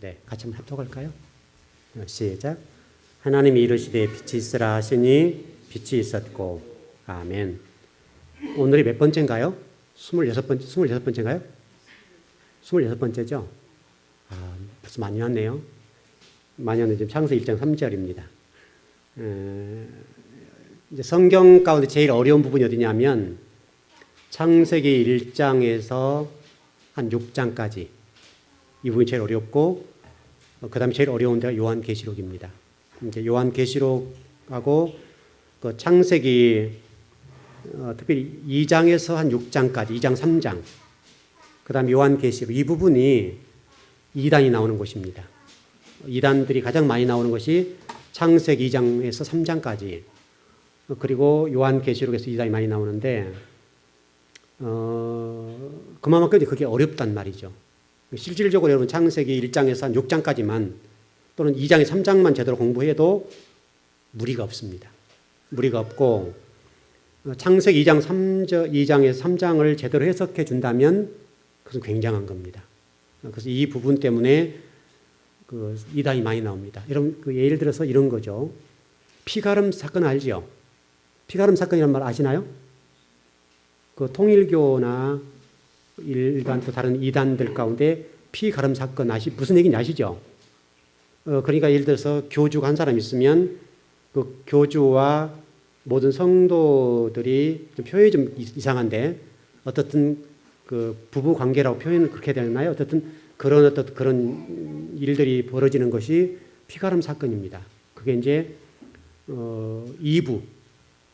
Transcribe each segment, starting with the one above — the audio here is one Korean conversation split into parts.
네, 같이 한번 합독할까요? 시작. 하나님이 이르시되 빛이 있으라 하시니 빛이 있었고. 아멘. 오늘이 몇 번째인가요? 26번째인가요? 26번째죠? 벌써 많이 왔네요. 많이 왔는데 지금 창세기 1장 3절입니다. 이제 성경 가운데 제일 어려운 부분이 어디냐면 창세기 1장에서 한 6장까지 이 부분이 제일 어렵고, 그 다음에 제일 어려운 데가 요한계시록입니다. 이제 요한계시록하고 그 창세기 특별히 2장에서 한 6장까지, 2장, 3장, 그 다음에 요한계시록 이 부분이 이단이 나오는 곳입니다. 이단들이 가장 많이 나오는 것이 창세기 2장에서 3장까지, 그리고 요한계시록에서 이단이 많이 나오는데 그만큼 그게 어렵단 말이죠. 실질적으로 여러분 창세기 1장에서 한 6장까지만 또는 2장에 3장만 제대로 공부해도 무리가 없습니다. 무리가 없고 창세기 2장에서 3장을 제대로 해석해 준다면 그것은 굉장한 겁니다. 그래서 이 부분 때문에 그 이단이 많이 나옵니다. 여러분 예를 들어서 이런 거죠. 피가름 사건 알죠? 피가름 사건이라는 말 아시나요? 그 통일교나 일반 또 다른 이단들 가운데 피가름 사건 무슨 얘기인지 아시죠? 그러니까 예를 들어서 교주가 한 사람 있으면 그 교주와 모든 성도들이 좀 표현이 좀 이상한데 어떻든 그 부부 관계라고 표현을 그렇게 되나요? 어쨌든 그런 일들이 벌어지는 것이 피가름 사건입니다. 그게 이제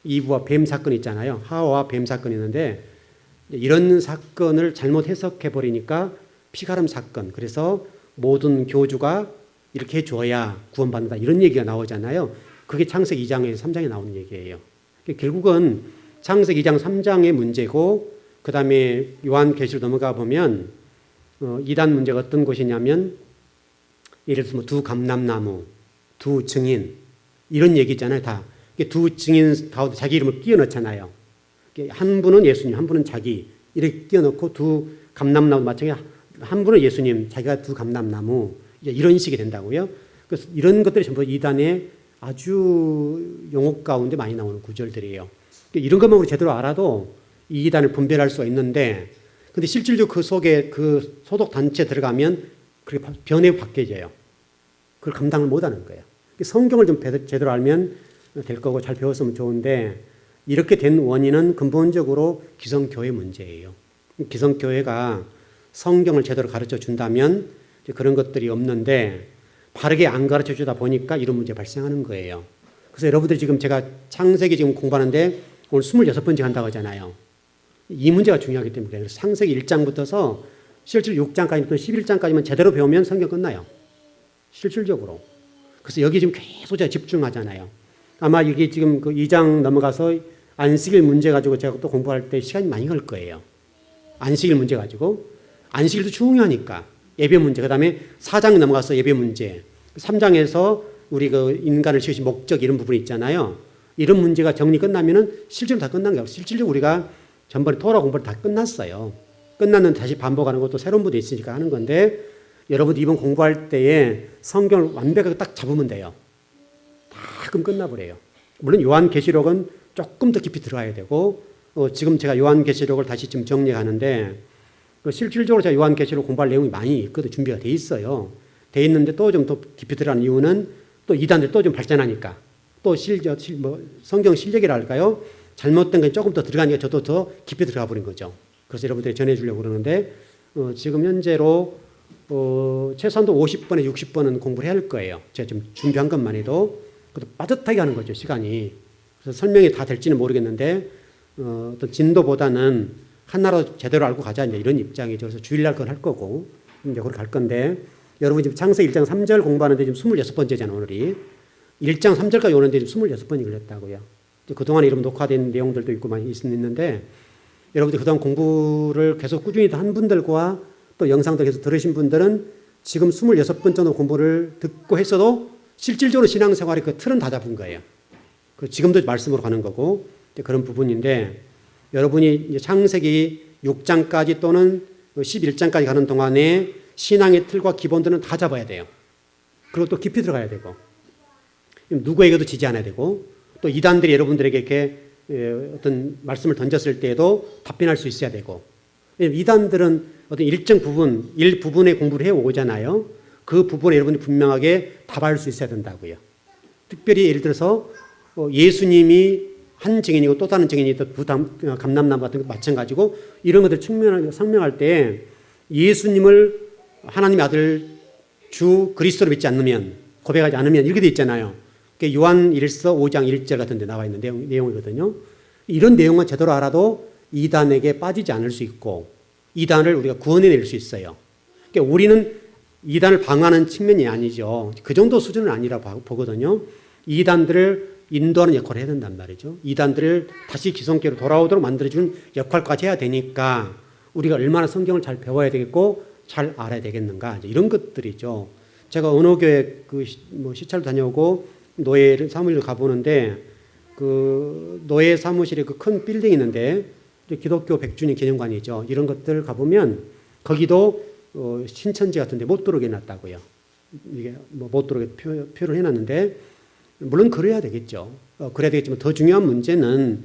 이브와 뱀 사건이 있잖아요. 하와와 뱀 사건이 있는데 이런 사건을 잘못 해석해 버리니까 피가름 사건. 그래서 모든 교주가 이렇게 해줘야 구원받는다 이런 얘기가 나오잖아요. 그게 창세기 2장에서 3장에 나오는 얘기예요. 결국은 창세기 2장 3장의 문제고, 그 다음에 요한계시록 넘어가 보면 이단 문제가 어떤 것이냐면 예를 들어서 뭐 두 감람나무, 두 증인 이런 얘기 있잖아요. 다 두 증인 가운데 자기 이름을 끼워 넣잖아요. 한 분은 예수님, 한 분은 자기 이렇게 끼워 넣고 두 감람나무 마찬가지 한 분은 예수님, 자기가 두 감람나무 이런 식이 된다고요. 그래서 이런 것들이 전부 이단의 아주 용어 가운데 많이 나오는 구절들이에요. 이런 것만 우리 제대로 알아도 이 이단을 분별할 수가 있는데, 근데 실질적으로 그 속에 그 소속 단체에 들어가면 그렇게 변해 바뀌어져요. 그걸 감당을 못 하는 거예요. 성경을 좀 제대로 알면 될 거고 잘 배웠으면 좋은데, 이렇게 된 원인은 근본적으로 기성교회 문제예요. 기성교회가 성경을 제대로 가르쳐 준다면 그런 것들이 없는데 바르게 안 가르쳐 주다 보니까 이런 문제 발생하는 거예요. 그래서 여러분들이 지금 제가 창세기 지금 공부하는데 오늘 26번째 한다고 하잖아요. 이 문제가 중요하기 때문에 그래서 창세기 1장부터서 실질 6장까지 또 11장까지만 제대로 배우면 성경 끝나요. 실질적으로. 그래서 여기 지금 계속 제가 집중하잖아요. 아마 이게 지금 그 2장 넘어가서 안식일 문제 가지고 제가 또 공부할 때 시간이 많이 걸 거예요. 안식일 문제 가지고. 안식일도 중요하니까. 예배 문제. 그 다음에 4장 넘어가서 예배 문제. 3장에서 우리 그 인간을 지으신 목적 이런 부분이 있잖아요. 이런 문제가 정리 끝나면은 실제로 다 끝난 거예요. 실질적으로 우리가 전번에 토라 공부를 다 끝났어요. 끝났는데 다시 반복하는 것도 새로운 부분도 있으니까 하는 건데, 여러분 이번 공부할 때에 성경을 완벽하게 딱 잡으면 돼요. 다 그럼 끝나버려요. 물론 요한계시록은 조금 더 깊이 들어가야 되고, 지금 제가 요한계시록을 다시 지금 정리하는데, 실질적으로 제가 요한계시록 공부할 내용이 많이 있거든요. 준비가 돼 있어요. 돼 있는데 또 좀 더 깊이 들어가는 이유는 또 이단들 또 좀 발전하니까, 또 성경 실력이라 할까요? 잘못된 게 조금 더 들어가니까 저도 더 깊이 들어가 버린 거죠. 그래서 여러분들이 전해주려고 그러는데, 지금 현재로 최소한도 50번에 60번은 공부를 해야 할 거예요. 제가 지금 준비한 것만 해도. 그것도 빠듯하게 하는 거죠, 시간이. 그래서 설명이 다 될지는 모르겠는데, 어떤 진도보다는 하나로 제대로 알고 가자, 이제 이런 입장이죠. 그래서 주일날 그걸 할 거고, 이제 그걸 갈 건데, 여러분 지금 창세기 1장 3절 공부하는데 지금 26번째잖아요, 오늘이. 1장 3절까지 오는데 지금 26번이 걸렸다고요. 그동안 이런 녹화된 내용들도 있고 많이 있는데, 여러분들 그동안 공부를 계속 꾸준히 한 분들과 또 영상들 계속 들으신 분들은 지금 26번 정도 공부를 듣고 했어도 실질적으로 신앙생활의 그 틀은 다 잡은 거예요. 지금도 말씀으로 가는 거고 그런 부분인데, 여러분이 이제 창세기 6장까지 또는 11장까지 가는 동안에 신앙의 틀과 기본들은 다 잡아야 돼요. 그리고 또 깊이 들어가야 되고 누구에게도 지지 않아야 되고 또 이단들이 여러분들에게 이렇게 어떤 말씀을 던졌을 때에도 답변할 수 있어야 되고 이단들은 어떤 일정 부분, 일부분의 공부를 해오잖아요. 그 부분에 여러분이 분명하게 답할 수 있어야 된다고요. 특별히 예를 들어서 예수님이 한 증인이고 또 다른 증인이 또 감람나무 같은 것 마찬가지고 이런 것들 설명할 때 예수님을 하나님의 아들 주 그리스도로 믿지 않으면 고백하지 않으면 이렇게 돼 있잖아요. 요한 1서 5장 1절 같은 데 나와 있는 내용이거든요. 이런 내용만 제대로 알아도 이단에게 빠지지 않을 수 있고 이단을 우리가 구원해낼 수 있어요. 그러니까 우리는 이단을 방어하는 측면이 아니죠. 그 정도 수준은 아니라 보거든요. 이단들을 인도하는 역할을 해야 된단 말이죠. 이단들을 다시 기성교로 돌아오도록 만들어주는 역할까지 해야 되니까 우리가 얼마나 성경을 잘 배워야 되겠고 잘 알아야 되겠는가 이런 것들이죠. 제가 언어교회 시찰 다녀오고 노예 사무실 가보는데 그 노예 사무실에 그 큰 빌딩이 있는데 기독교 100주년 기념관이죠. 이런 것들 가보면 거기도 신천지 같은데 못 들어오게 해놨다고요. 이게 못 들어오게 표를 해놨는데 물론 그래야 되겠죠. 그래야 되겠지만 더 중요한 문제는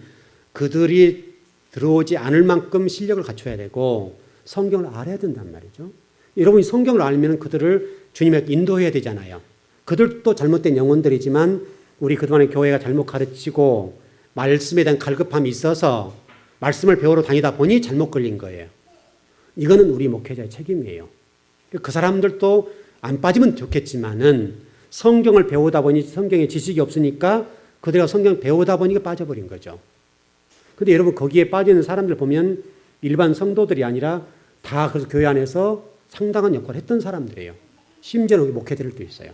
그들이 들어오지 않을 만큼 실력을 갖춰야 되고 성경을 알아야 된단 말이죠. 여러분이 성경을 알면 그들을 주님에게 인도해야 되잖아요. 그들도 잘못된 영혼들이지만 우리 그동안에 교회가 잘못 가르치고 말씀에 대한 갈급함이 있어서 말씀을 배우러 다니다 보니 잘못 걸린 거예요. 이거는 우리 목회자의 책임이에요. 그 사람들도 안 빠지면 좋겠지만은 성경을 배우다 보니 성경에 지식이 없으니까 그들과 성경을 배우다 보니까 빠져버린 거죠. 근데 여러분 거기에 빠지는 사람들 보면 일반 성도들이 아니라 다 그래서 교회 안에서 상당한 역할을 했던 사람들이에요. 심지어는 목회자들도 있어요.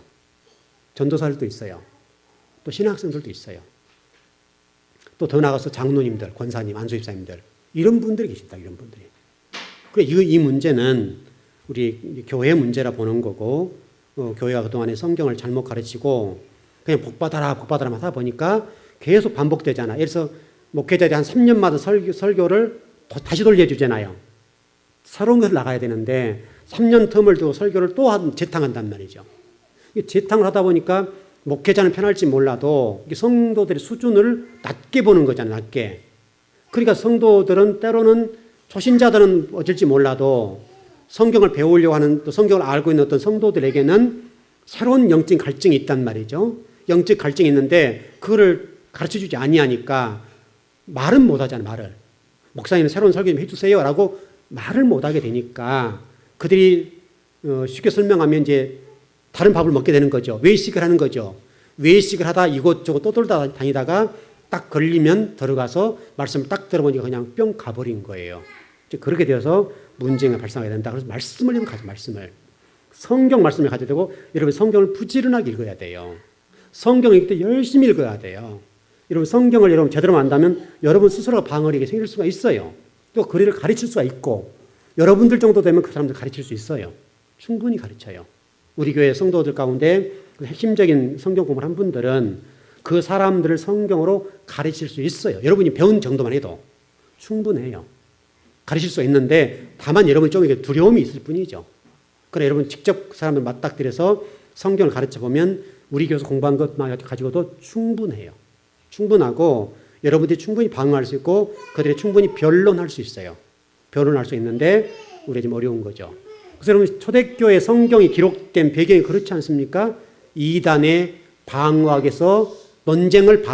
전도사들도 있어요. 또 신학생들도 있어요. 또 더 나가서 장로님들, 권사님, 안수집사님들 이런 분들이 계십니다. 이런 분들이. 그래 이 문제는 우리 교회 문제라 보는 거고 교회가 그동안에 성경을 잘못 가르치고 그냥 복받아라 하다 보니까 계속 반복되잖아요. 그래서 목회자들이 한 3년마다 설교를 다시 돌려주잖아요. 새로운 것을 나가야 되는데 3년 텀을 두고 설교를 또 재탕한단 말이죠. 재탕을 하다 보니까 목회자는 편할지 몰라도 성도들의 수준을 낮게 보는 거잖아요. 낮게. 그러니까 성도들은 때로는 초신자들은 어쩔지 몰라도 성경을 배우려고 하는 또 성경을 알고 있는 어떤 성도들에게는 새로운 영적 갈증이 있단 말이죠. 영적 갈증이 있는데 그거를 가르쳐주지 아니하니까 말은 못하잖아요. 말을. 목사님은 새로운 설교 좀 해주세요 라고 말을 못하게 되니까 그들이 쉽게 설명하면 이제 다른 밥을 먹게 되는 거죠. 외식을 하는 거죠. 외식을 하다 이곳저곳 떠돌다 다니다가 딱 걸리면 들어가서 말씀을 딱 들어보니까 그냥 뿅 가버린 거예요. 그렇게 되어서 문제가 발생하게 된다. 그래서 말씀을 좀 가져, 말씀을. 성경 말씀을 가져야 되고 여러분 성경을 부지런하게 읽어야 돼요. 성경을 읽을 때 열심히 읽어야 돼요. 여러분 성경을 여러분 제대로 안다면 여러분 스스로가 방어력이 생길 수가 있어요. 또 그리를 가르칠 수가 있고 여러분들 정도 되면 그 사람들 가르칠 수 있어요. 충분히 가르쳐요. 우리 교회 성도들 가운데 핵심적인 성경 공부를 한 분들은 그 사람들을 성경으로 가르칠 수 있어요. 여러분이 배운 정도만 해도 충분해요. 가르칠 수 있는데 다만 여러분이 좀 두려움이 있을 뿐이죠. 그래 여러분 직접 사람을 맞닥뜨려서 성경을 가르쳐 보면 우리 교회에서 공부한 것만 가지고도 충분해요. 충분하고 여러분들이 충분히 방어할 수 있고 그들이 충분히 변론할 수 있어요. 변론할 수 있는데 우리가 좀 어려운 거죠. 그래서 여러분 초대교회 성경이 기록된 배경이 그렇지 않습니까? 이단의 방어학에서 논쟁을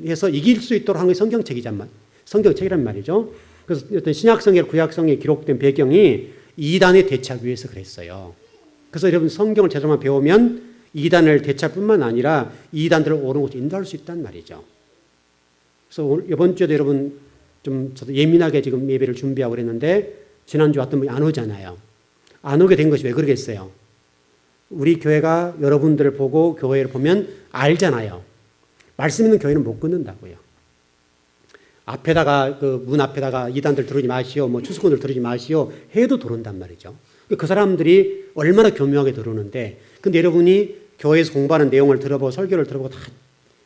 해서 이길 수 있도록 한 게 성경책이란 말이죠. 그래서 어떤 신약성에 구약성에 기록된 배경이 이단에 대처하기 위해서 그랬어요. 그래서 여러분 성경을 제대로만 배우면 이단을 대처할 뿐만 아니라 이단들을 옳은 곳에 인도할 수 있단 말이죠. 그래서 이번 주에도 여러분 좀 저도 예민하게 지금 예배를 준비하고 그랬는데 지난주 왔던 분이 안 오잖아요. 안 오게 된 것이 왜 그러겠어요? 우리 교회가 여러분들을 보고 교회를 보면 알잖아요. 말씀 있는 교회는 못 끊는다고요. 앞에다가 그 문 앞에다가 이단들 들어오지 마시오, 추수꾼들 들어오지 마시오 해도 들어온단 말이죠. 그 사람들이 얼마나 교묘하게 들어오는데, 근데 여러분이 교회에서 공부하는 내용을 들어보고 설교를 들어보고 다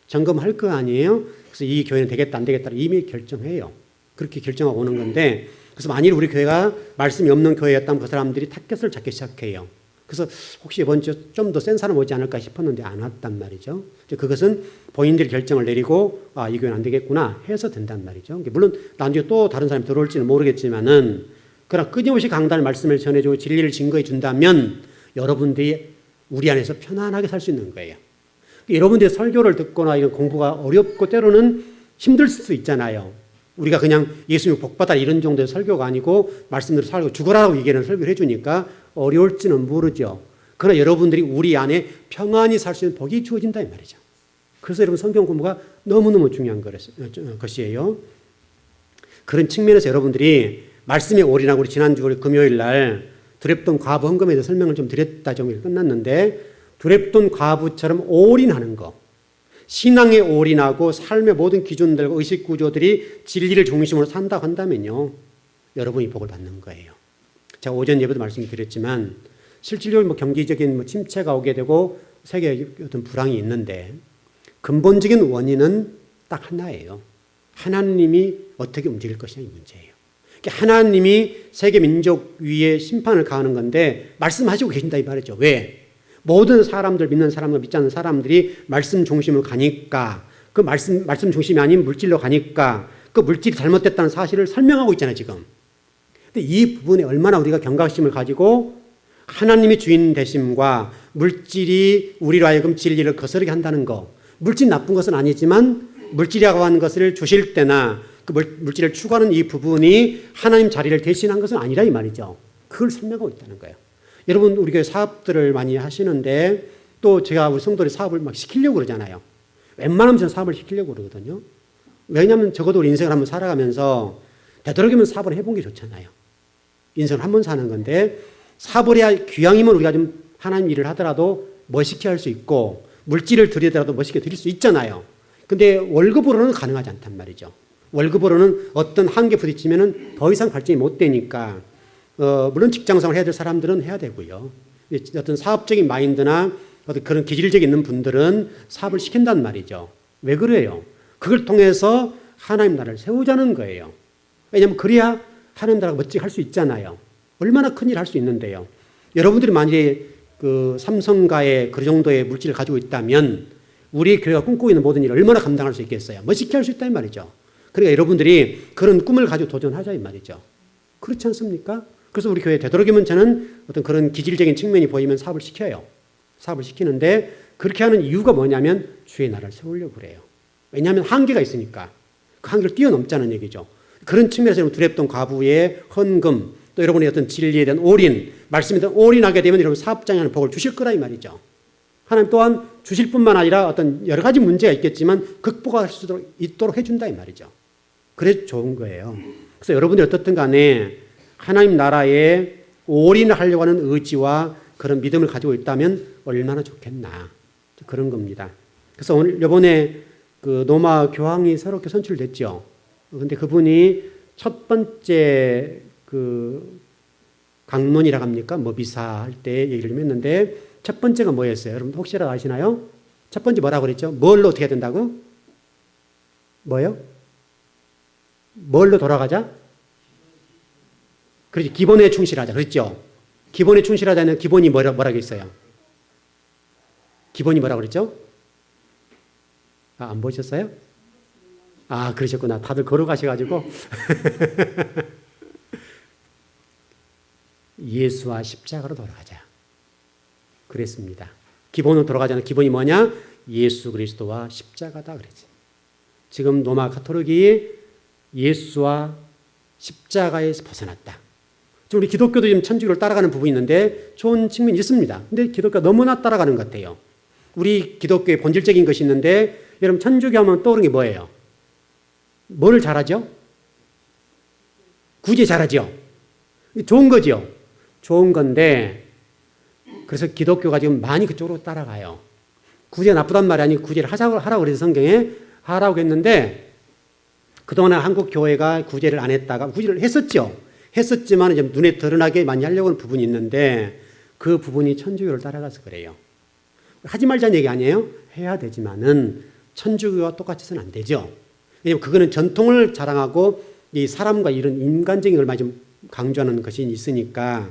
점검할 거 아니에요? 그래서 이 교회는 되겠다 안 되겠다 이미 결정해요. 그렇게 결정하고 오는 건데 그래서 만일 우리 교회가 말씀이 없는 교회였다면 그 사람들이 타겟을 잡기 시작해요. 그래서 혹시 이번 주에 좀 더 센 사람 오지 않을까 싶었는데 안 왔단 말이죠. 그것은 본인들이 결정을 내리고 이 교회는 안 되겠구나 해서 된단 말이죠. 물론 나중에 또 다른 사람이 들어올지는 모르겠지만은 그러나 끊임없이 강단의 말씀을 전해주고 진리를 증거해 준다면 여러분들이 우리 안에서 편안하게 살 수 있는 거예요. 여러분들이 설교를 듣거나 이런 공부가 어렵고 때로는 힘들 수 있잖아요. 우리가 그냥 예수님 복받아 이런 정도의 설교가 아니고 말씀대로 살고 죽어라라고 얘기하는 설교를 해주니까 어려울지는 모르죠. 그러나 여러분들이 우리 안에 평안히 살 수 있는 복이 주어진다 이 말이죠. 그래서 여러분 성경 공부가 너무너무 중요한 것이에요. 그런 측면에서 여러분들이 말씀에 올인하고 우리 지난주 금요일 날 두렵던 과부 헌금에 대해서 설명을 좀 드렸다 정도 끝났는데 두렵던 과부처럼 올인하는 거, 신앙에 올인하고 삶의 모든 기준들과 의식 구조들이 진리를 중심으로 산다고 한다면요, 여러분이 복을 받는 거예요. 제가 오전 예배도 말씀드렸지만 실질적으로 경기적인 침체가 오게 되고 세계에 어떤 불황이 있는데 근본적인 원인은 딱 하나예요. 하나님이 어떻게 움직일 것이냐의 문제예요. 하나님이 세계 민족 위에 심판을 가하는 건데 말씀하시고 계신다 이 말이죠. 왜? 모든 사람들, 믿는 사람과 믿지 않는 사람들이 말씀 중심으로 가니까, 그 말씀 중심이 아닌 물질로 가니까 그 물질이 잘못됐다는 사실을 설명하고 있잖아요 지금. 근데 이 부분에 얼마나 우리가 경각심을 가지고 하나님이 주인 되심과 물질이 우리로 하여금 진리를 거스르게 한다는 거, 물질 나쁜 것은 아니지만 물질이라고 하는 것을 주실 때나 그 물질을 추구하는 이 부분이 하나님 자리를 대신한 것은 아니라 이 말이죠. 그걸 설명하고 있다는 거예요. 여러분 우리 교회 사업들을 많이 하시는데 또 제가 우리 성도들이 사업을 막 시키려고 그러잖아요. 웬만하면 저는 사업을 시키려고 그러거든요. 왜냐하면 적어도 우리 인생을 한번 살아가면서 되도록이면 사업을 해본 게 좋잖아요. 인생을 한 번 사는 건데 사업을 해야 귀양이면 우리가 좀 하나님 일을 하더라도 멋있게 할 수 있고 물질을 드리더라도 멋있게 드릴 수 있잖아요. 근데 월급으로는 가능하지 않단 말이죠. 월급으로는 어떤 한계 부딪히면 더 이상 발전이 못 되니까 물론 직장생활 해야 될 사람들은 해야 되고요. 어떤 사업적인 마인드나 어떤 그런 기질적이 있는 분들은 사업을 시킨단 말이죠. 왜 그래요? 그걸 통해서 하나님 나라를 세우자는 거예요. 왜냐하면 그래야 하나님 나라가 멋지게 할 수 있잖아요. 얼마나 큰일 할 수 있는데요. 여러분들이 만약에 그 삼성가의 그 정도의 물질을 가지고 있다면 우리 교회가 꿈꾸고 있는 모든 일을 얼마나 감당할 수 있겠어요? 멋있게 할 수 있다 이 말이죠. 그러니까 여러분들이 그런 꿈을 가지고 도전하자 이 말이죠. 그렇지 않습니까? 그래서 우리 교회 되도록이면 저는 어떤 그런 기질적인 측면이 보이면 사업을 시켜요. 사업을 시키는데 그렇게 하는 이유가 뭐냐면 주의 나라를 세우려고 그래요. 왜냐하면 한계가 있으니까. 그 한계를 뛰어넘자는 얘기죠. 그런 측면에서 두렵던 과부의 헌금, 또 여러분의 어떤 진리에 대한 올인, 말씀에 대한 올인하게 되면 여러분 사업장에 하는 복을 주실 거라 이 말이죠. 하나님 또한 주실 뿐만 아니라 어떤 여러 가지 문제가 있겠지만 극복할 수 있도록 해준다 이 말이죠. 그래서 좋은 거예요. 그래서 여러분들이 어떻든 간에 하나님 나라에 올인을 하려고 하는 의지와 그런 믿음을 가지고 있다면 얼마나 좋겠나. 그런 겁니다. 그래서 오늘 이번에 그 노마 교황이 새롭게 선출됐죠. 근데 그분이 첫 번째 그 강론이라고 합니까? 뭐 미사할 때 얘기를 좀 했는데 첫 번째가 뭐였어요? 여러분 혹시라도 아시나요? 첫 번째 뭐라고 그랬죠? 뭘로 어떻게 해야 된다고? 뭐요? 뭘로 돌아가자? 그렇지. 기본에 충실하자. 그랬죠? 기본에 충실하자는 기본이 뭐라고 했어요? 기본이 뭐라고 그랬죠? 안 보셨어요? 그러셨구나. 다들 걸어가셔가지고. 예수와 십자가로 돌아가자. 그랬습니다. 기본으로 돌아가자는 기본이 뭐냐? 예수 그리스도와 십자가다 그랬지. 지금 로마 가톨릭이 예수와 십자가에서 벗어났다. 우리 기독교도 지금 천주교를 따라가는 부분이 있는데 좋은 측면이 있습니다. 근데 기독교가 너무나 따라가는 것 같아요. 우리 기독교의 본질적인 것이 있는데 여러분 천주교 하면 떠오르는 게 뭐예요? 뭘 잘하죠? 구제 잘하죠? 좋은 거죠? 좋은 건데 그래서 기독교가 지금 많이 그쪽으로 따라가요. 구제 나쁘단 말이 아니고 구제를 하라고 그래서 성경에 하라고 했는데 그동안에 한국 교회가 구제를 안 했다가 구제를 했었죠. 했었지만 이제 눈에 드러나게 많이 하려고 하는 부분이 있는데 그 부분이 천주교를 따라가서 그래요. 하지 말자는 얘기 아니에요. 해야 되지만은 천주교와 똑같이 해서는 안 되죠. 왜냐하면 그거는 전통을 자랑하고 이 사람과 이런 인간적인 걸 많이 좀 강조하는 것이 있으니까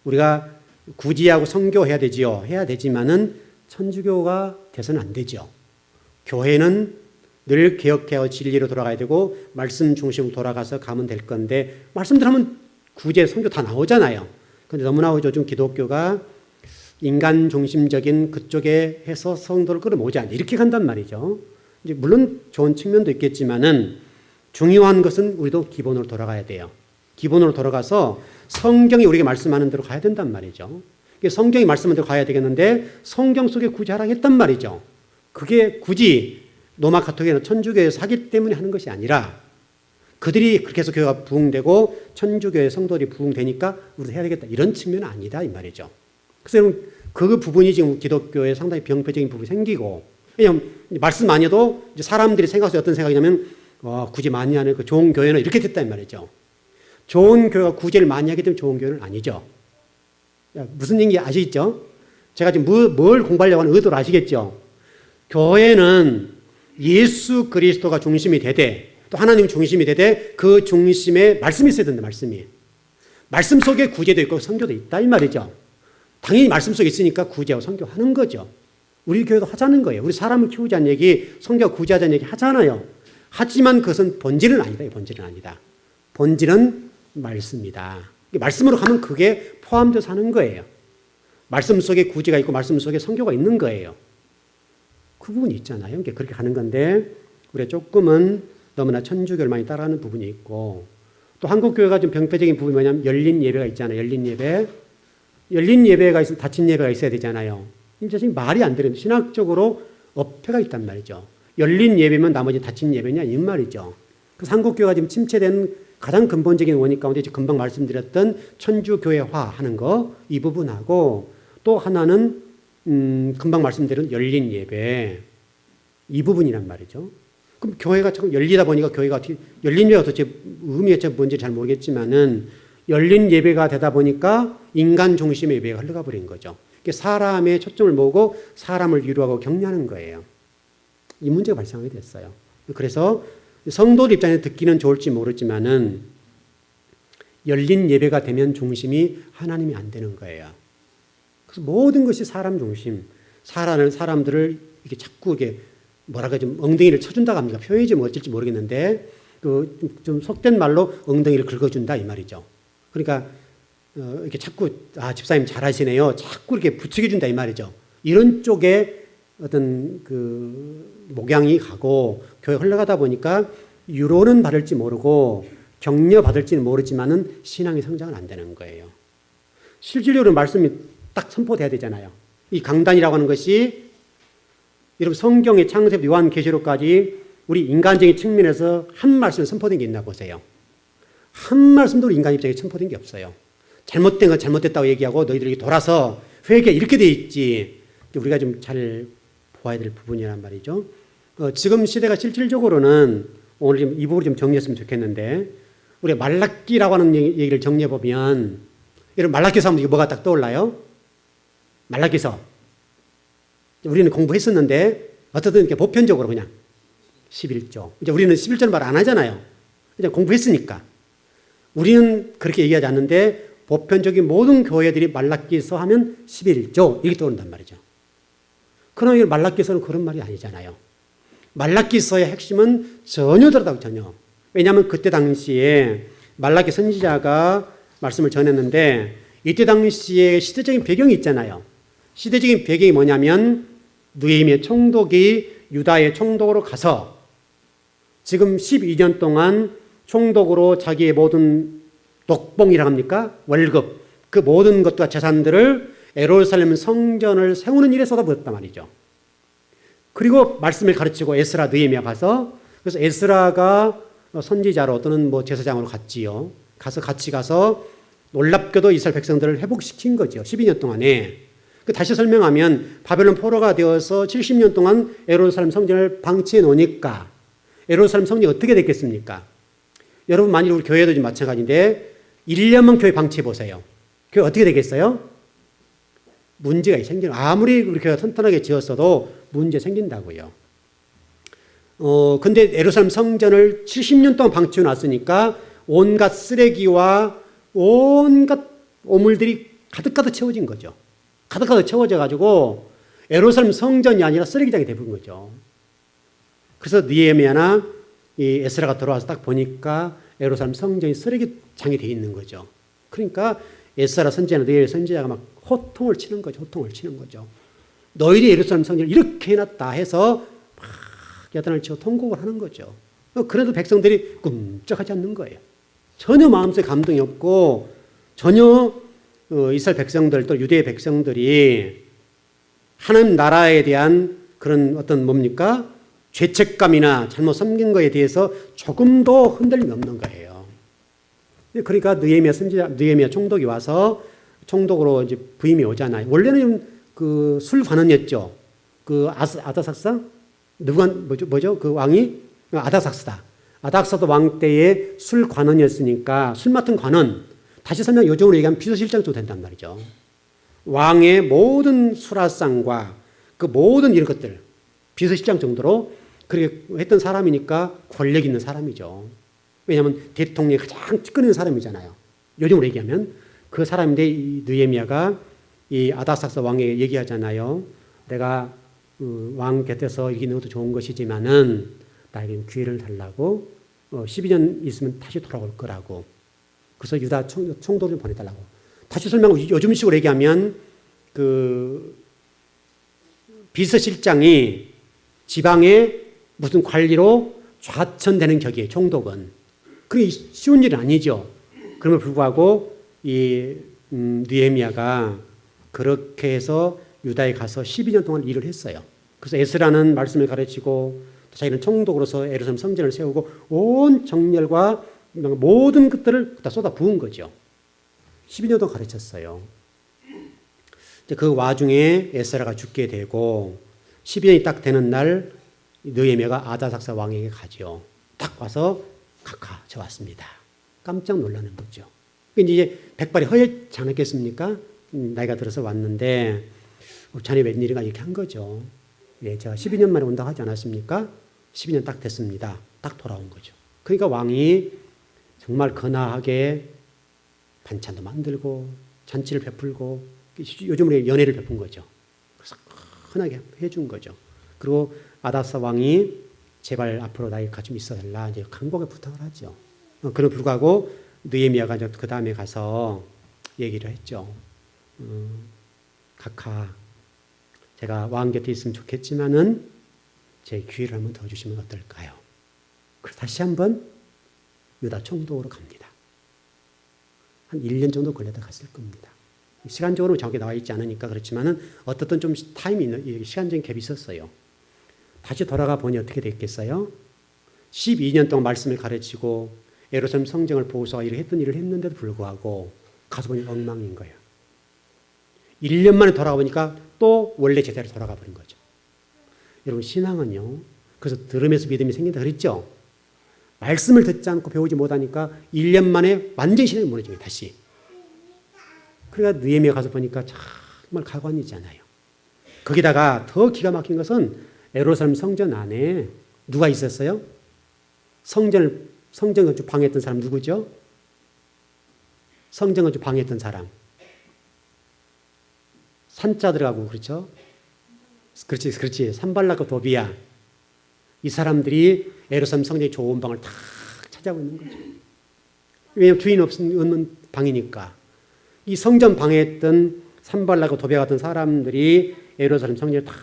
우리가 구제하고 선교해야 되지요. 해야 되지만은 천주교가 돼서는 안 되죠. 교회는 늘 개혁하여 진리로 돌아가야 되고 말씀 중심으로 돌아가서 가면 될 건데 말씀대로 하면 구제, 선교 다 나오잖아요. 그런데 너무나 요즘 기독교가 인간 중심적인 그쪽에 해서 성도를 끌어모으지 않냐 이렇게 간단 말이죠. 이제 물론 좋은 측면도 있겠지만은 중요한 것은 우리도 기본으로 돌아가야 돼요. 기본으로 돌아가서 성경이 우리에게 말씀하는 대로 가야 된단 말이죠. 성경이 말씀하는 대로 가야 되겠는데 성경 속에 굳이 하라고 했단 말이죠. 그게 굳이 로마 가톨릭이나 천주교에서 하기 때문에 하는 것이 아니라 그들이 그렇게 해서 교회가 부흥되고 천주교의 성도들이 부흥되니까 우리도 해야 되겠다 이런 측면은 아니다 이 말이죠. 그래서 그 부분이 지금 기독교에 상당히 병폐적인 부분이 생기고 왜냐하면 말씀 안 해도 이제 사람들이 생각해서 어떤 생각이냐면 굳이 많이 하는 그 좋은 교회는 이렇게 됐다 이 말이죠. 좋은 교회가 구제를 많이 하기 때문에 좋은 교회는 아니죠. 무슨 얘기인지 아시겠죠? 제가 지금 뭘 공부하려고 하는 의도를 아시겠죠? 교회는 예수 그리스도가 중심이 되되 또 하나님이 중심이 되되 그 중심에 말씀이 있어야 된다. 말씀이. 말씀 속에 구제도 있고 선교도 있다 이 말이죠. 당연히 말씀 속에 있으니까 구제하고 선교하는 거죠. 우리 교회도 하자는 거예요. 우리 사람을 키우자는 얘기, 선교하고 구제하자는 얘기 하잖아요. 하지만 그것은 본질은 아니다. 본질은 아니다. 본질은 말씀이다. 말씀으로 가면 그게 포함돼서 하는 거예요. 말씀 속에 구제가 있고 말씀 속에 선교가 있는 거예요. 그 부분이 있잖아요. 그렇게 가는 건데 우리가 조금은 너무나 천주교를 많이 따라가는 부분이 있고 또 한국교회가 좀 병폐적인 부분이 뭐냐면 열린 예배가 있잖아요. 열린 예배가 있으면 닫힌 예배가 있어야 되잖아요. 이제 지금 말이 안 되는 신학적으로 어폐가 있단 말이죠. 열린 예배면 나머지 닫힌 예배냐 이 말이죠. 그래서 한국교회가 지금 침체된 가장 근본적인 원인 가운데 금방 말씀드렸던 천주교회화하는 거 이 부분하고 또 하나는 금방 말씀드린 열린 예배 이 부분이란 말이죠. 그럼 교회가 자꾸 열리다 보니까 교회가 어떻게 열린 예배가 도대체 의미가 뭔지 잘 모르겠지만은 열린 예배가 되다 보니까 인간 중심의 예배가 흘러가 버린 거죠. 사람의 초점을 모으고 사람을 위로하고 격려하는 거예요. 이 문제가 발생하게 됐어요. 그래서 성도들 입장에서 듣기는 좋을지 모르지만은 열린 예배가 되면 중심이 하나님이 안 되는 거예요. 그래서 모든 것이 사람 중심, 사람들을 이렇게 자꾸 이게 뭐랄까 좀 엉덩이를 쳐준다고 합니까? 표현이 좀 어쩔지 모르겠는데 좀 속된 말로 엉덩이를 긁어준다 이 말이죠. 그러니까 이렇게 자꾸 집사님 잘하시네요. 자꾸 이렇게 부추겨준다 이 말이죠. 이런 쪽에 어떤 그 목양이 가고 교회 흘러가다 보니까 유로는 받을지 모르고 격려 받을지는 모르지만은 신앙이 성장은 안 되는 거예요. 실질적으로 말씀이 딱 선포돼야 되잖아요. 이 강단이라고 하는 것이 여러분 성경의 창세부터 요한계시록까지 우리 인간적인 측면에서 한 말씀에 선포된 게 있나 보세요. 한 말씀도 우리 인간 입장에 선포된 게 없어요. 잘못된 건 잘못됐다고 얘기하고 너희들에게 돌아서 회개 이렇게 돼 있지. 우리가 좀 잘 보아야 될 부분이란 말이죠. 지금 시대가 실질적으로는 오늘 좀 이 부분을 좀 정리했으면 좋겠는데 우리가 말라기라고 하는 얘기를 정리해 보면 여러분 말라기서 하면 뭐가 딱 떠올라요? 말라기서 우리는 공부했었는데 어떻든 이렇게 보편적으로 그냥 11조. 이제 우리는 11조는 말 안 하잖아요. 이제 공부했으니까. 우리는 그렇게 얘기하지 않는데 보편적인 모든 교회들이 말라기서 하면 11조 이렇게 떠오른단 말이죠. 그러나 말라기서는 그런 말이 아니잖아요. 말라기서의 핵심은 전혀 다르다고 전혀. 왜냐하면 그때 당시에 말라기 선지자가 말씀을 전했는데 이때 당시에 시대적인 배경이 있잖아요. 시대적인 배경이 뭐냐면 느헤미야 총독이 유다의 총독으로 가서 지금 12년 동안 총독으로 자기의 모든 독봉이라고 합니까? 월급, 그 모든 것과 재산들을 예루살렘 성전을 세우는 일에 쏟아부었단 말이죠. 그리고 말씀을 가르치고 에스라 느헤미야 가서 그래서 에스라가 선지자로 또는 뭐 제사장으로 갔지요. 같이 가서 놀랍게도 이스라엘 백성들을 회복시킨 거죠. 12년 동안에. 다시 설명하면 바벨론 포로가 되어서 70년 동안 예루살렘 성전을 방치해 놓으니까 예루살렘 성전이 어떻게 됐겠습니까? 여러분 만일 우리 교회도 좀 마찬가지인데 1년만 교회 방치해 보세요. 교회 어떻게 되겠어요? 문제가 생기는 아무리 우리 교회가 튼튼하게 지었어도 문제 생긴다고요. 근데 예루살렘 성전을 70년 동안 방치해 놨으니까 온갖 쓰레기와 온갖 오물들이 가득가득 채워진 거죠. 가득가득 채워져 가지고 예루살렘 성전이 아니라 쓰레기장이 돼버린 거죠. 그래서 느헤미야나 이 에스라가 들어와서 딱 보니까 예루살렘 성전이 쓰레기장이 돼 있는 거죠. 그러니까 에스라 선지자나 느헤미야 선지자가 막 호통을 치는 거죠. 호통을 치는 거죠. 너희들이 예루살렘 성전을 이렇게 해놨다 해서 막 야단을 치고 통곡을 하는 거죠. 그래도 백성들이 끔찍하지 않는 거예요. 전혀 마음속에 감동이 없고 전혀 이스라엘 백성들 또 유대의 백성들이 하나님 나라에 대한 그런 어떤 뭡니까? 죄책감이나 잘못 섬긴 거에 대해서 조금도 흔들림이 없는 거예요. 그러니까 느헤미야 선지자, 느헤미야 총독이 와서 총독으로 이제 부임이 오잖아요. 원래는 그 술관원이었죠. 그 아다삭사? 뭐죠? 그 왕이? 아닥삭스다. 아닥사도 왕 때의 술관원이었으니까 술 맡은 관원. 다시 설명 요즘으로 얘기하면 비서실장 정도 된단 말이죠. 왕의 모든 수라상과 그 모든 이런 것들 비서실장 정도로 그렇게 했던 사람이니까 권력 있는 사람이죠. 왜냐하면 대통령이 가장 찍어내는 사람이잖아요. 요즘으로 얘기하면 그 사람인데 이 느헤미야가 이 아닥삭스 왕에게 얘기하잖아요. 내가 왕 곁에서 이기는 것도 좋은 것이지만은 나에게 기회를 달라고 12년 있으면 다시 돌아올 거라고. 그래서 유다 총독을 보내달라고. 다시 설명하고 요즘식으로 얘기하면 그 비서실장이 지방의 무슨 관리로 좌천되는 격이에요. 총독은. 그게 쉬운 일은 아니죠. 그럼에도 불구하고 이 느헤미야가 그렇게 해서 유다에 가서 12년 동안 일을 했어요. 그래서 에스라는 말씀을 가르치고 자기는 총독으로서 예루살렘 성전을 세우고 온 정열과 모든 것들을 다 쏟아 부은 거죠. 12년 동안 가르쳤어요. 그 와중에 에스라가 죽게 되고 12년이 딱 되는 날 느헤미야가 아다삭사 왕에게 가죠. 딱 와서 카카 저 왔습니다. 깜짝 놀라는 거죠. 이제 백발이 허옇지 않았겠습니까? 나이가 들어서 왔는데 자네 웬일인가 이렇게 한 거죠. 예, 제가 12년 만에 온다고 하지 않았습니까? 12년 딱 됐습니다. 딱 돌아온 거죠. 그러니까 왕이 정말 거나하게 반찬도 만들고 잔치를 베풀고 요즘으로 연회를 베푼 거죠. 그래서 흔하게 해준 거죠. 그리고 아닥사 왕이 제발 앞으로 나에게 같이 있어달라 이제 간곡하게 부탁을 하죠. 그럼에도 불구하고 느헤미야가 그 다음에 가서 얘기를 했죠. 각하 제가 왕 곁에 있으면 좋겠지만은 제 기회를 한번 더 주시면 어떨까요? 그래서 다시 한번 유다 총독으로 갑니다. 한 1년 정도 걸려다 갔을 겁니다. 시간적으로 정확히 나와 있지 않으니까 그렇지만은 어떻든 좀 타임이 있는 시간적인 갭이 있었어요. 다시 돌아가 보니 어떻게 됐겠어요? 12년 동안 말씀을 가르치고 예루살렘 성전을 보호하고 했던 일을 했는데도 불구하고 가서 보니 엉망인 거예요. 1년 만에 돌아가 보니까 또 원래 제자리로 돌아가 버린 거죠. 여러분 신앙은요. 그래서 들으면서 믿음이 생긴다 그랬죠. 말씀을 듣지 않고 배우지 못하니까 1년 만에 완전히 신앙이 무너집니다. 다시. 그러니까 느헤미야 가서 보니까 정말 가관이잖아요. 거기다가 더 기가 막힌 것은 예루살렘 성전 안에 누가 있었어요? 성전 건축 방해했던 사람 누구죠? 성전 건축 방해했던 사람. 산자 들어가고 그렇죠? 그렇지. 산발락과 도비야. 이 사람들이 예루살렘 성전의 좋은 방을 다 차지하고 있는 거죠. 왜냐하면 주인 없는 방이니까. 이 성전 방해했던 산발락과 도비야 같은 사람들이 예루살렘 성전에 다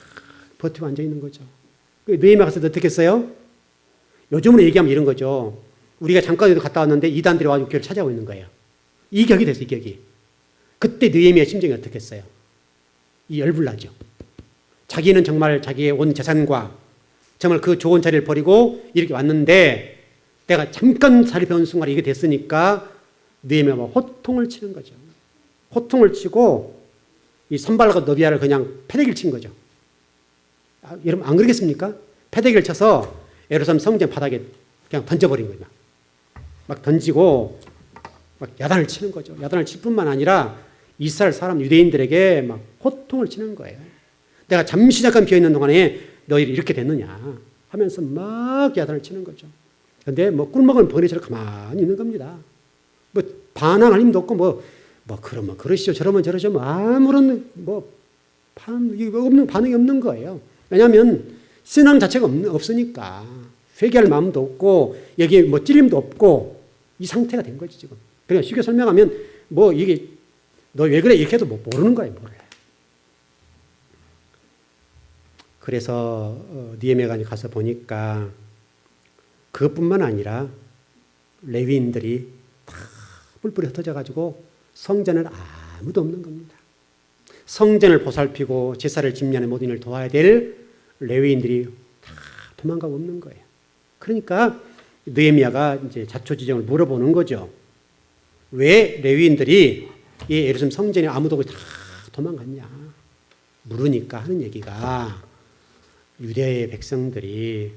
버티고 앉아 있는 거죠. 느헤미야 가서 어떻게 했어요? 요즘으로 얘기하면 이런 거죠. 우리가 잠깐에도 갔다 왔는데 이단들이 와서 교회를 찾아오고 있는 거예요. 이 격이 됐어요. 이 격이. 그때 느헤미야 심정이 어떻게 했어요? 이 열불나죠. 자기는 정말 자기의 온 재산과 정말 그 좋은 자리를 버리고 이렇게 왔는데 내가 잠깐 자리 배운 순간 이게 됐으니까 느헤미야가 호통을 치는 거죠. 호통을 치고 이 산발락과 노비야를 그냥 패대기를 친 거죠. 여러분 안 그러겠습니까? 패대기를 쳐서 예루살렘 성전 바닥에 그냥 던져버린 거예요. 막 던지고 막 야단을 치는 거죠. 야단을 칠 뿐만 아니라 이스라엘 사람 유대인들에게 막 호통을 치는 거예요. 내가 잠시 잠깐 비어있는 동안에 너희들이 이렇게 됐느냐 하면서 막 야단을 치는 거죠. 근데 뭐 꿀먹은 버니처럼 가만히 있는 겁니다. 뭐 반항할 힘도 없고 뭐 그러면 그러시죠. 저러면 저러죠. 뭐 아무런 반응이 없는 거예요. 왜냐하면 신앙 자체가 없으니까 회개할 마음도 없고 여기에 뭐 찔림도 없고 이 상태가 된 거지 지금. 그러니까 쉽게 설명하면 뭐 이게 너 왜 그래 이렇게 해도 뭐 모르는 거예요. 몰라요. 그래서 느헤미야가 가서 보니까 그것뿐만 아니라 레위인들이 다 뿔뿔이 흩어져 가지고 성전은 아무도 없는 겁니다. 성전을 보살피고 제사를 집례하는 모든 일을 도와야 될 레위인들이 다 도망가고 없는 거예요. 그러니까 느헤미야가 이제 자초지종을 물어보는 거죠. 왜 레위인들이 이 예루살렘 성전에 아무도 없이 다 도망갔냐 물으니까 하는 얘기가 유대의 백성들이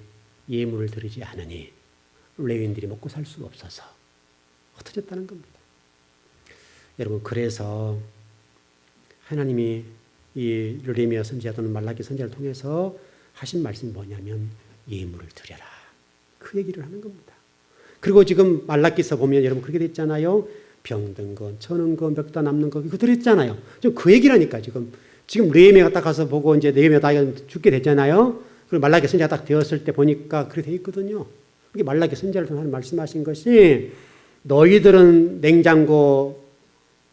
예물을 드리지 않으니 레위인들이 먹고 살 수가 없어서 흩어졌다는 겁니다. 여러분 그래서 하나님이 이 느헤미야 선지자 또는 말라기 선지자를 통해서 하신 말씀이 뭐냐면 예물을 드려라. 그 얘기를 하는 겁니다. 그리고 지금 말라기서 보면 여러분 그렇게 됐잖아요. 병든 것, 처는 것, 멱다 남는 것, 그거 들었잖아요. 지금 그 얘기라니까 지금 느헤미야가 딱 가서 보고 이제 느헤미야 다 죽게 됐잖아요. 그리고 말라기 선지자가 딱 되었을 때 보니까 그렇게 돼 있거든요. 그게 말라기 선지자를 통해 말씀하신 것이 너희들은 냉장고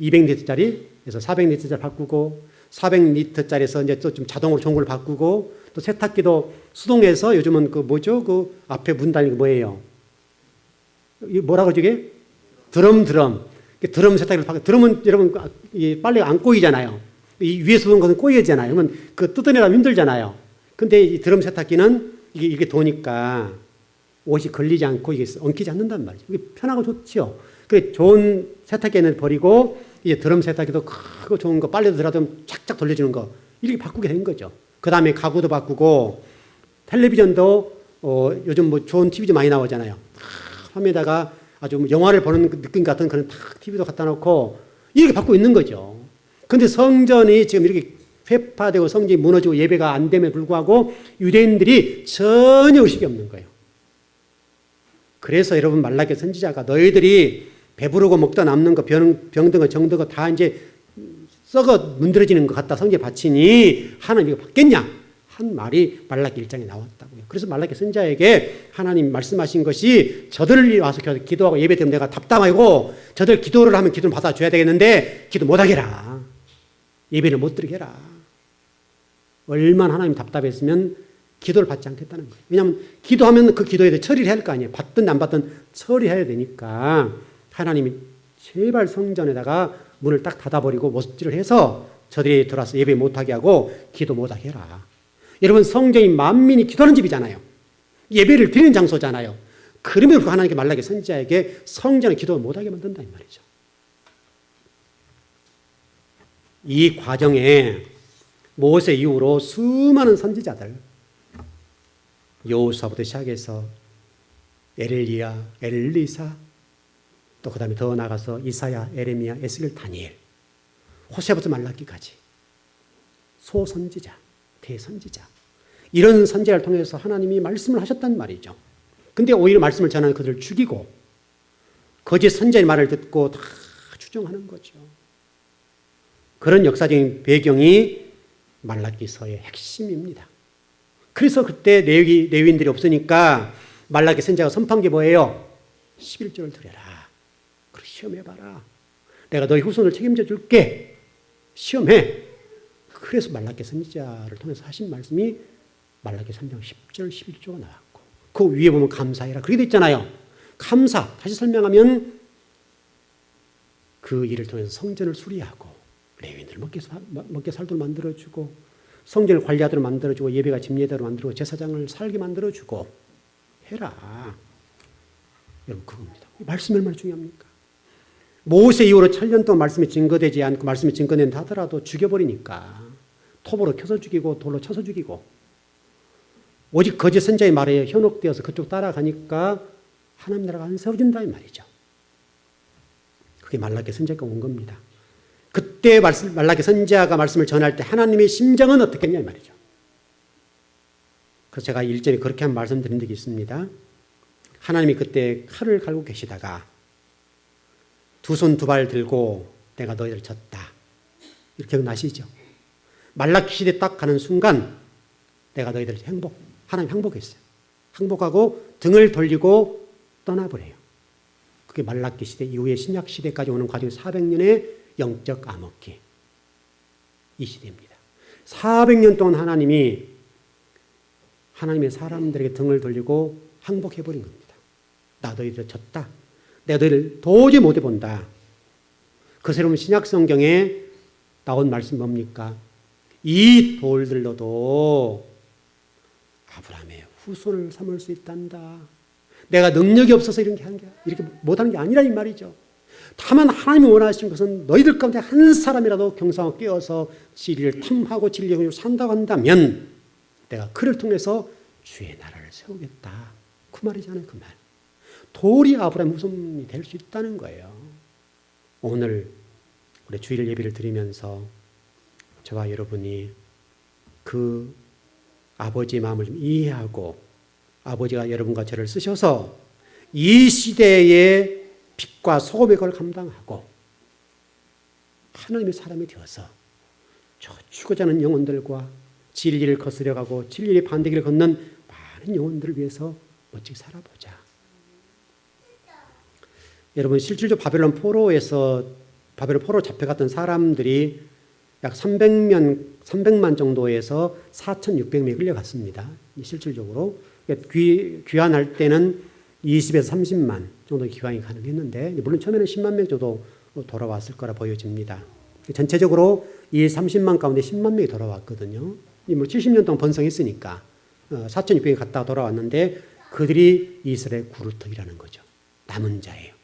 200리터짜리에서 400리터짜리 바꾸고 400리터짜리에서 이제 또 좀 자동으로 좋은 걸 바꾸고 또 세탁기도 수동해서 요즘은 그 뭐죠? 그 앞에 문 달린 게 뭐예요? 이 뭐라고 저게? 드럼 세탁기를 바꾸. 드럼은 여러분 이 빨래가 안 꼬이잖아요. 이 위에서 오는 것은 꼬이잖아요. 그러면 그 뜯어내려면 힘들잖아요. 근데 이 드럼 세탁기는 이게 도니까 옷이 걸리지 않고 이게 엉키지 않는단 말이죠. 이게 편하고 좋죠. 그래 좋은 세탁기는 버리고 이제 드럼 세탁기도 크고 좋은 거 빨래도 들어도 착착 돌려주는 거 이렇게 바꾸게 된 거죠. 그 다음에 가구도 바꾸고 텔레비전도 요즘 뭐 좋은 TV도 많이 나오잖아요. 화면에다가 아주 영화를 보는 느낌 같은 그런 탁 TV도 갖다 놓고 이렇게 바꾸고 있는 거죠. 근데 성전이 지금 이렇게 회파되고 성전이 무너지고 예배가 안 됨에 불구하고 유대인들이 전혀 의식이 없는 거예요. 그래서 여러분 말라기 선지자가 너희들이 배부르고 먹다 남는 거 병든 거 정든 거 다 이제 썩어 문드러지는 것 같다 성전에 바치니 하나님 이거 받겠냐? 한 말이 말라기 1장에 나왔다고요. 그래서 말라기 선지자에게 하나님 말씀하신 것이 저들을 와서 기도하고 예배 때문에 내가 답답하고 저들 기도를 하면 기도를 받아줘야 되겠는데 기도 못하게 해라. 예배를 못 드리게 해라. 얼마나 하나님 답답했으면 기도를 받지 않겠다는 거예요. 왜냐하면 기도하면 그 기도에 대해 처리를 해야 할 거 아니에요. 받든 안 받든 처리해야 되니까 하나님이 제발 성전에다가 문을 딱 닫아버리고 못질을 해서 저들이 들어와서 예배 못하게 하고 기도 못하게 해라. 여러분 성전이 만민이 기도하는 집이잖아요. 예배를 드리는 장소잖아요. 그러면 하나님께 말라기 선지자에게 성전에 기도 못하게 만든다 이 말이죠. 이 과정에 모세 이후로 수많은 선지자들 여호수아부터 시작해서 에렐리야, 엘리사 또 그 다음에 더 나가서 이사야, 에레미야, 에스겔, 다니엘 호세부터 말라기까지 소선지자, 대선지자 이런 선지자를 통해서 하나님이 말씀을 하셨단 말이죠. 근데 오히려 말씀을 전하는 그들을 죽이고 거짓 선지자의 말을 듣고 다 추종하는 거죠. 그런 역사적인 배경이 말라기서의 핵심입니다. 그래서 그때 레위인들이 없으니까 말라기 선지자가 선포한 게 뭐예요? 11조를 드려라. 그리고 시험해봐라. 내가 너희 후손을 책임져 줄게. 시험해. 그래서 말라기 선지자를 통해서 하신 말씀이 말라기 3장 10절 11조가 나왔고 그 위에 보면 감사해라. 그렇게 돼 있잖아요. 감사. 다시 설명하면 그 일을 통해서 성전을 수리하고 레위인들 먹게 살도록 만들어주고 성전을 관리하도록 만들어주고 예배가 집례대로 만들고 제사장을 살게 만들어주고 해라. 여러분 그겁니다. 말씀이 얼마나 중요합니까? 모세 이후로 7년 동안 말씀이 증거되지 않고 말씀이 증거된다 하더라도 죽여버리니까 톱으로 켜서 죽이고 돌로 쳐서 죽이고 오직 거짓 선자의 말에 현혹되어서 그쪽 따라가니까 하나님 나라가 안 세워진다 이 말이죠. 그게 말라기 선자가 온 겁니다. 그때 말라기 선지자가 말씀을 전할 때 하나님의 심정은 어떻겠냐 이 말이죠. 그래서 제가 일전에 그렇게 한 말씀 드린 적이 있습니다. 하나님이 그때 칼을 갈고 계시다가 두 손 두 발 들고 내가 너희를 쳤다. 이렇게 나시죠. 말라기 시대 딱 가는 순간 내가 너희들 하나님 항복했어요. 항복하고 등을 돌리고 떠나버려요. 그게 말라기 시대 이후에 신약 시대까지 오는 과정 400년의 영적 암흑기. 이 시대입니다. 400년 동안 하나님의 사람들에게 등을 돌리고 항복해버린 겁니다. 나 너희들 졌다. 내가 너희를 도저히 못 해본다. 그 새로운 신약 성경에 나온 말씀 뭡니까? 이 돌들로도 아브라함의 후손을 삼을 수 있단다. 내가 능력이 없어서 이렇게 못하는 게 아니라 이 말이죠. 다만 하나님이 원하시는 것은 너희들 가운데 한 사람이라도 경상하고 깨어서 진리를 탐하고 진리를 산다고 한다면 내가 그를 통해서 주의 나라를 세우겠다. 그 말이잖아요. 그 말. 돌이 아브라함 후손이 될 수 있다는 거예요. 오늘 우리 주일 예배를 드리면서 저와 여러분이 그 아버지의 마음을 좀 이해하고 아버지가 여러분과 저를 쓰셔서 이 시대의 빛과 소금의 걸 감당하고 하나님의 사람이 되어서 저 죽어가는 는 영혼들과 진리를 거스려가고 진리의 반대길을 걷는 많은 영혼들을 위해서 멋지게 살아보자. 여러분 실질적으로 바벨론 포로 잡혀갔던 사람들이 약 300만 정도에서 4,600명이 끌려갔습니다. 실질적으로 귀환할 때는 20에서 30만 정도 귀환이 가능했는데 물론 처음에는 10만 명 정도 돌아왔을 거라 보여집니다. 전체적으로 이 30만 가운데 10만 명이 돌아왔거든요. 물론 70년 동안 번성했으니까 4,600명이 갔다가 돌아왔는데 그들이 이스라엘 구루터기라는 거죠. 남은 자예요.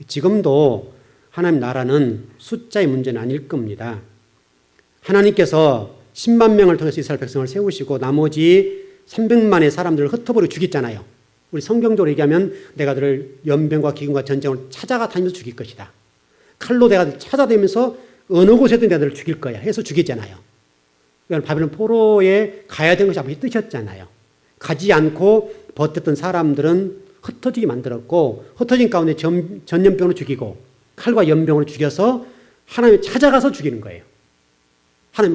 지금도 하나님 나라는 숫자의 문제는 아닐 겁니다. 하나님께서 10만 명을 통해서 이스라엘 백성을 세우시고 나머지 300만의 사람들을 흩어버리고 죽였잖아요. 우리 성경적으로 얘기하면 내가 그들을 연병과 기근과 전쟁을 찾아가 다니면서 죽일 것이다. 칼로 내가 찾아다니면서 어느 곳에든 내가 너를 죽일 거야 해서 죽이잖아요. 그러니까 바벨론 포로에 가야 되는 것이 아버지 뜻이었잖아요. 가지 않고 버텼던 사람들은 흩어지게 만들었고 흩어진 가운데 전염병으로 죽이고 칼과 연병으로 죽여서 하나님을 찾아가서 죽이는 거예요. 하나님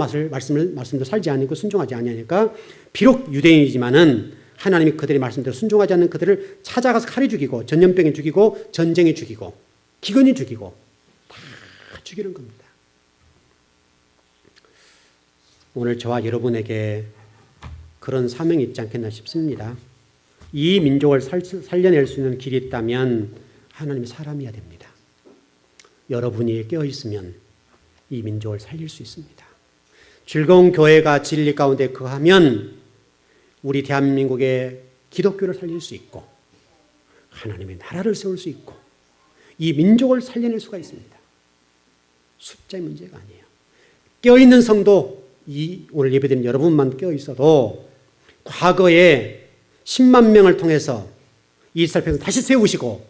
말씀도 살지 않고 순종하지 아니하니까 비록 유대인이지만은 하나님이 그들의 말씀대로 순종하지 않는 그들을 찾아가서 칼이 죽이고 전염병이 죽이고 전쟁이 죽이고 기근이 죽이고 다 죽이는 겁니다. 오늘 저와 여러분에게 그런 사명이 있지 않겠나 싶습니다. 이 민족을 살려낼 수 있는 길이 있다면 하나님이 사람이어야 됩니다. 여러분이 깨어있으면 이 민족을 살릴 수 있습니다. 즐거운 교회가 진리 가운데 거하면 우리 대한민국의 기독교를 살릴 수 있고 하나님의 나라를 세울 수 있고 이 민족을 살려낼 수가 있습니다. 숫자의 문제가 아니에요. 깨어있는 성도, 오늘 예배드린 여러분만 깨어있어도 과거에 10만 명을 통해서 이스라엘 백성을 다시 세우시고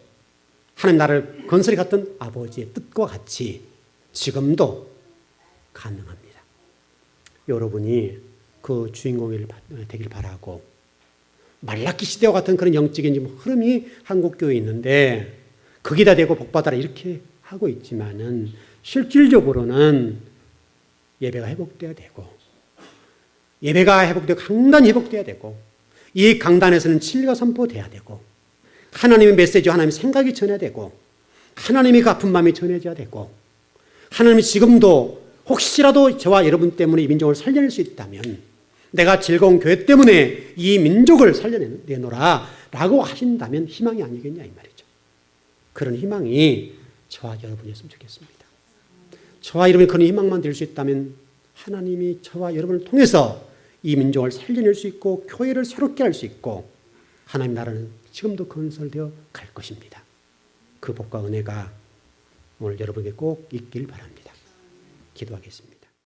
하나님 나라를 건설해 갔던 아버지의 뜻과 같이 지금도 가능합니다. 여러분이 그 주인공이 되길 바라고 말라기 시대와 같은 그런 영적인 흐름이 한국교회에 있는데 거기다 대고 복받아라 이렇게 하고 있지만은 실질적으로는 예배가 회복돼야 되고 예배가 회복되고 강단이 회복돼야 되고 이 강단에서는 진리가 선포돼야 되고 하나님의 메시지와 하나님의 생각이 전해야 되고 하나님의 그 아픈 마음이 전해져야 되고 하나님이 지금도 혹시라도 저와 여러분 때문에 이 민족을 살려낼 수 있다면 내가 즐거운 교회 때문에 이 민족을 살려내노라 라고 하신다면 희망이 아니겠냐 이 말이죠. 그런 희망이 저와 여러분이었으면 좋겠습니다. 저와 여러분이 그런 희망만 될 수 있다면 하나님이 저와 여러분을 통해서 이 민족을 살려낼 수 있고 교회를 새롭게 할 수 있고 하나님 나라는 지금도 건설되어 갈 것입니다. 그 복과 은혜가 오늘 여러분에게 꼭 있길 바랍니다. 기도하겠습니다.